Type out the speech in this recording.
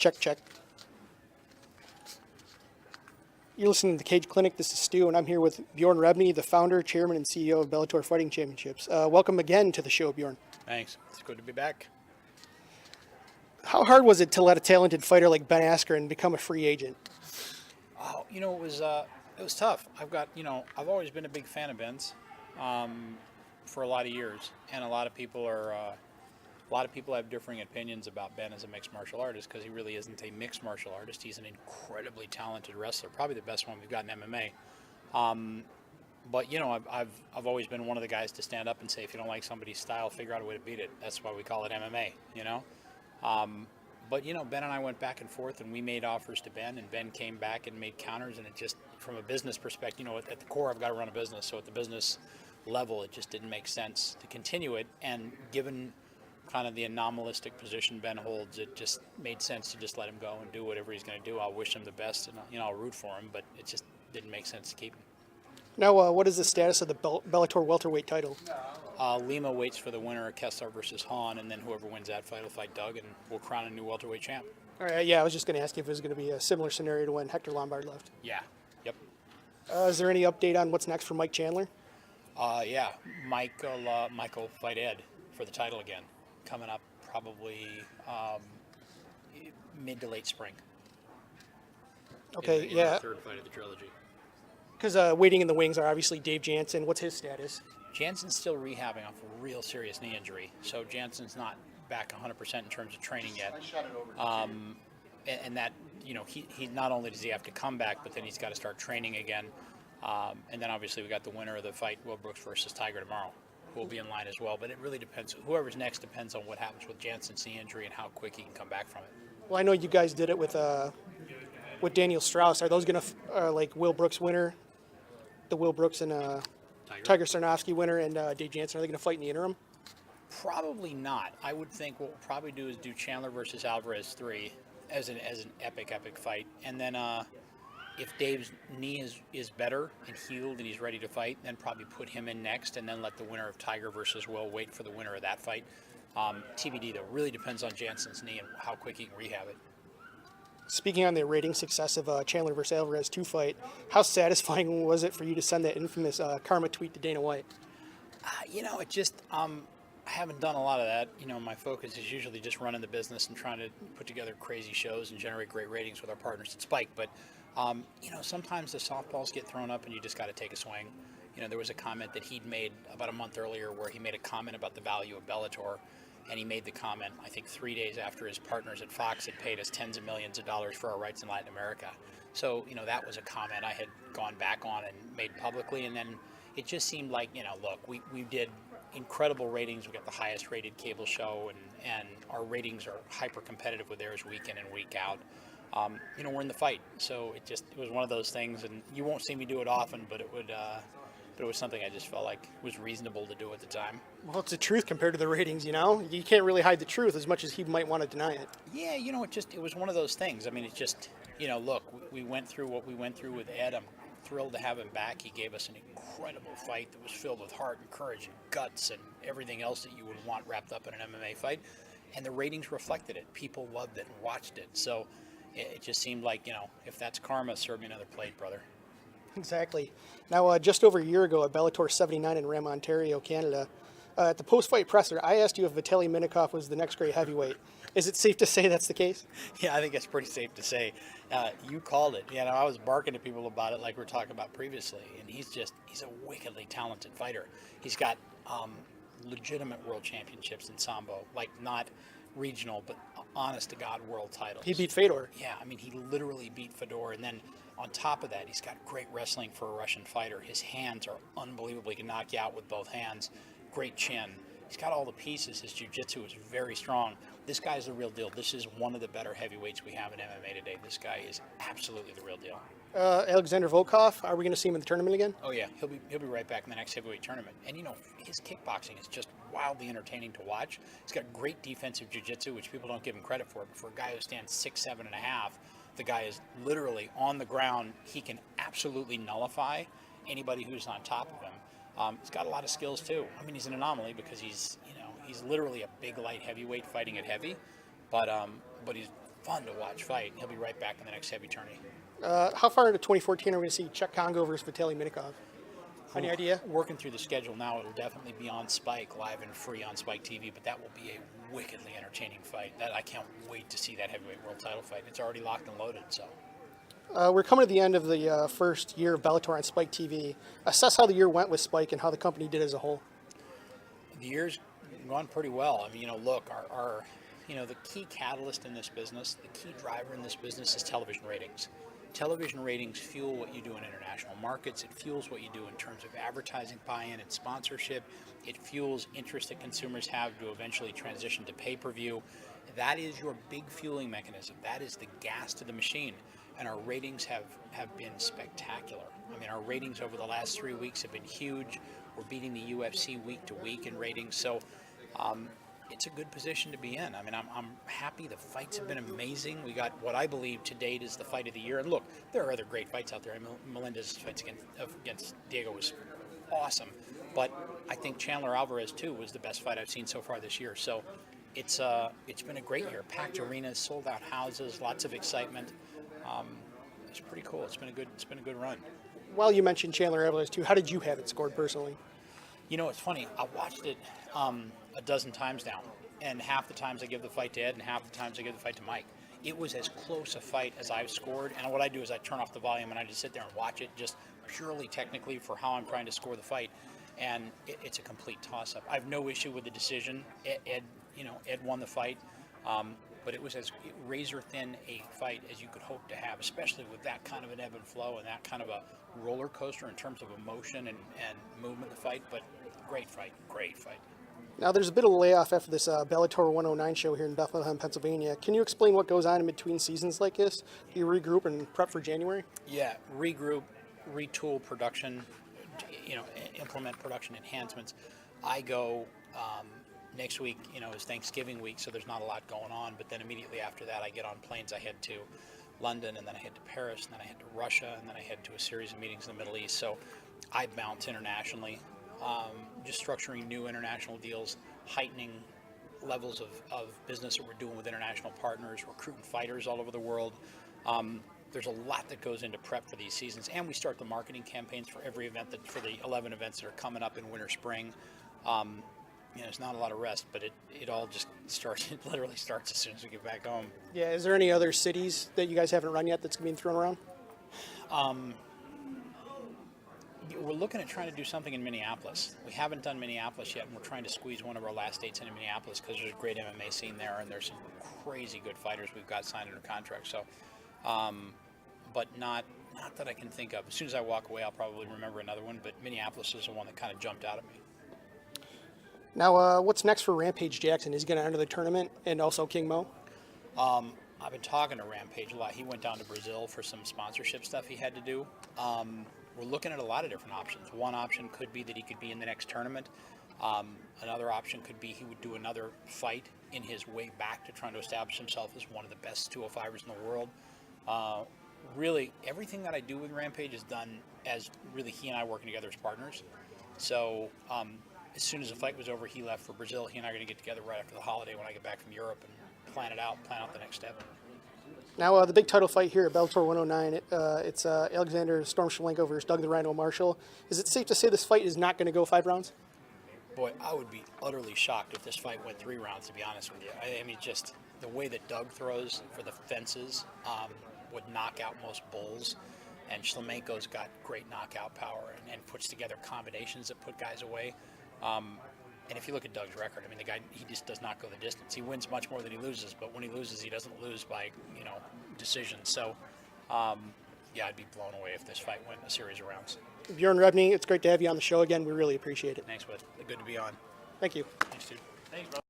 Check, check. You're listening to the Cage Clinic. This is Stu, and I'm here with Bjorn Rebney, the founder, chairman, and CEO of Bellator Fighting Championships. Welcome again to the show, Bjorn. Thanks. It's good to be back. How hard was it to let a talented fighter like Ben Askren become a free agent? Oh, it was tough. I've always been a big fan of Ben's for a lot of years, and a lot of people have differing opinions about Ben as a mixed martial artist because he really isn't a mixed martial artist. He's an incredibly talented wrestler, probably the best one we've got in MMA. But I've always been one of the guys to stand up and say, if you don't like somebody's style, figure out a way to beat it. That's why we call it MMA. But Ben and I went back and forth, and we made offers to Ben, and Ben came back and made counters, and it just, from a business perspective, at the core, I've got to run a business. So at the business level, it just didn't make sense to continue it. And given kind of the anomalistic position Ben holds, it just made sense to just let him go and do whatever he's going to do. I'll wish him the best, and I'll root for him, but it just didn't make sense to keep him. Now, what is the status of the Bellator welterweight title? Lima waits for the winner of Kessler versus Hahn, and then whoever wins that fight will fight Doug, and we'll crown a new welterweight champ. All right, yeah, I was just going to ask you if it was going to be a similar scenario to when Hector Lombard left. Yeah, yep. Is there any update on what's next for Mike Chandler? Yeah, Michael fight Ed for the title again, coming up probably mid to late spring. Okay, in yeah. The third fight of the trilogy. Because waiting in the wings are obviously Dave Jansen. What's his status? Jansen's still rehabbing off a real serious knee injury, so Jansen's not back 100% in terms of training yet. I shot it over to And that, he not only does he have to come back, but then he's got to start training again. And then obviously we got the winner of the fight, Will Brooks versus Tiger tomorrow, who will be in line as well. But it really depends. Whoever's next depends on what happens with Jansen's knee injury and how quick he can come back from it. Well, I know you guys did it with Daniel Strauss. Are those going to, like Will Brooks winner, the Will Brooks and Tiger Sarnofsky winner and Dave Jansen, are they going to fight in the interim? Probably not. I would think what we'll probably do is do Chandler versus Alvarez 3 as an epic fight. And then if Dave's knee is better and healed and he's ready to fight, then probably put him in next and then let the winner of Tiger versus Will wait for the winner of that fight. TBD, though, really depends on Jansen's knee and how quick he can rehab it. Speaking on the rating success of Chandler versus Alvarez 2 fight, how satisfying was it for you to send that infamous karma tweet to Dana White? It just, I haven't done a lot of that. My focus is usually just running the business and trying to put together crazy shows and generate great ratings with our partners at Spike. But, sometimes the softballs get thrown up and you just got to take a swing. There was a comment that he'd made about a month earlier where he made a comment about the value of Bellator. And he made the comment, I think, 3 days after his partners at Fox had paid us tens of millions of dollars for our rights in Latin America. So, that was a comment I had gone back on and made publicly. And then it just seemed like, look, we did incredible ratings. We got the highest rated cable show, and our ratings are hyper competitive with theirs week in and week out. We're in the fight. So it was one of those things. And you won't see me do it often, but it was something I just felt like was reasonable to do at the time. Well, it's the truth compared to the ratings, You can't really hide the truth as much as he might want to deny it. Yeah, it was one of those things. I mean, it's just, look, we went through what we went through with Ed. I'm thrilled to have him back. He gave us an incredible fight that was filled with heart and courage and guts and everything else that you would want wrapped up in an MMA fight. And the ratings reflected it. People loved it and watched it. So it just seemed like, if that's karma, serve me another plate, brother. Exactly. Now, just over a year ago at Bellator 79 in Ram, Ontario, Canada, at the post-fight presser, I asked you if Vitaly Minakov was the next great heavyweight. Is it safe to say that's the case? Yeah, I think it's pretty safe to say. You called it. I was barking at people about it like we were talking about previously, and he's a wickedly talented fighter. He's got legitimate world championships in Sambo, like not regional, but honest-to-God world titles. He beat Fedor. Yeah, I mean, he literally beat Fedor, and then on top of that, he's got great wrestling for a Russian fighter. His hands are unbelievable. He can knock you out with both hands. Great chin. He's got all the pieces. His jiu-jitsu is very strong. This guy's the real deal. This is one of the better heavyweights we have in MMA today. This guy is absolutely the real deal. Alexander Volkov, are we going to see him in the tournament again? Oh, yeah. He'll be right back in the next heavyweight tournament. And, his kickboxing is just wildly entertaining to watch. He's got great defensive jiu-jitsu, which people don't give him credit for. But for a guy who stands 6'7" and a half, the guy is literally on the ground. He can absolutely nullify anybody who's on top of him. He's got a lot of skills too. I mean, he's an anomaly because he's literally a big light heavyweight fighting at heavy, but he's fun to watch fight. He'll be right back in the next heavy tourney. How far into 2014 are we going to see Chuck Congo versus Vitaly Minikov? Any idea? Working through the schedule now, it'll definitely be on Spike, live and free on Spike TV, but that will be a wickedly entertaining fight. That I can't wait to see that heavyweight world title fight. It's already locked and loaded, so. We're coming to the end of the first year of Bellator on Spike TV. Assess how the year went with Spike and how the company did as a whole. The year's gone pretty well. I mean, look, our the key catalyst in this business, the key driver in this business is television ratings. Television ratings fuel what you do in international markets. It fuels what you do in terms of advertising buy-in and sponsorship. It fuels interest that consumers have to eventually transition to pay-per-view. That is your big fueling mechanism. That is the gas to the machine. And our ratings have been spectacular. I mean, our ratings over the last 3 weeks have been huge. We're beating the UFC week to week in ratings. So it's a good position to be in. I mean, I'm happy. The fights have been amazing. We got what I believe to date is the fight of the year. And look, there are other great fights out there. I mean, Melendez's fights against Diego was awesome. But I think Chandler Alvarez, too, was the best fight I've seen so far this year. So it's been a great year. Packed arenas, sold out houses, lots of excitement. It's pretty cool. It's been a good run. While you mentioned Chandler Alvarez too, how did you have it scored personally? It's funny. I watched it a dozen times now, and half the times I give the fight to Ed, and half the times I give the fight to Mike. It was as close a fight as I've scored, and what I do is I turn off the volume and I just sit there and watch it, just purely technically for how I'm trying to score the fight, and it's a complete toss-up. I have no issue with the decision. Ed won the fight. But it was as razor-thin a fight as you could hope to have, especially with that kind of an ebb and flow and that kind of a roller coaster in terms of emotion and movement of the fight. But great fight. Now, there's a bit of a layoff after this Bellator 109 show here in Bethlehem, Pennsylvania. Can you explain what goes on in between seasons like this? Do you regroup and prep for January? Yeah, regroup, retool production, implement production enhancements. I go... Next week, is Thanksgiving week, so there's not a lot going on. But then immediately after that, I get on planes. I head to London, and then I head to Paris, and then I head to Russia, and then I head to a series of meetings in the Middle East. So I bounce internationally, just structuring new international deals, heightening levels of business that we're doing with international partners, recruiting fighters all over the world. There's a lot that goes into prep for these seasons, and we start the marketing campaigns for every event for the 11 events that are coming up in winter, spring. There's not a lot of rest, but it all just starts. It literally starts as soon as we get back home. Yeah. Is there any other cities that you guys haven't run yet that's being thrown around? We're looking at trying to do something in Minneapolis. We haven't done Minneapolis yet, and we're trying to squeeze one of our last dates into Minneapolis because there's a great MMA scene there, and there's some crazy good fighters we've got signed under contract. So, but not that I can think of. As soon as I walk away, I'll probably remember another one. But Minneapolis is the one that kind of jumped out at me. Now, what's next for Rampage Jackson? Is he going to enter the tournament and also King Mo? I've been talking to Rampage a lot. He went down to Brazil for some sponsorship stuff he had to do. We're looking at a lot of different options. One option could be that he could be in the next tournament. Another option could be he would do another fight in his way back to trying to establish himself as one of the best 205ers in the world. Really, everything that I do with Rampage is done as really he and I working together as partners. So as soon as the fight was over, he left for Brazil. He and I are going to get together right after the holiday when I get back from Europe and plan out the next step. Now, the big title fight here at Bellator 109, it's Alexander Storm Shmalenko versus Doug the Rhino Marshall. Is it safe to say this fight is not going to go 5 rounds? Boy, I would be utterly shocked if this fight went 3 rounds, to be honest with you. I mean, just the way that Doug throws for the fences would knock out most bulls. And Shlemenko's got great knockout power and puts together combinations that put guys away. And if you look at Doug's record, I mean, the guy, he just does not go the distance. He wins much more than he loses, but when he loses, he doesn't lose by, decision. So, I'd be blown away if this fight went a series of rounds. Bjorn Rebney, it's great to have you on the show again. We really appreciate it. Thanks, bud. Good to be on. Thank you. Thanks, dude. Thanks, bro.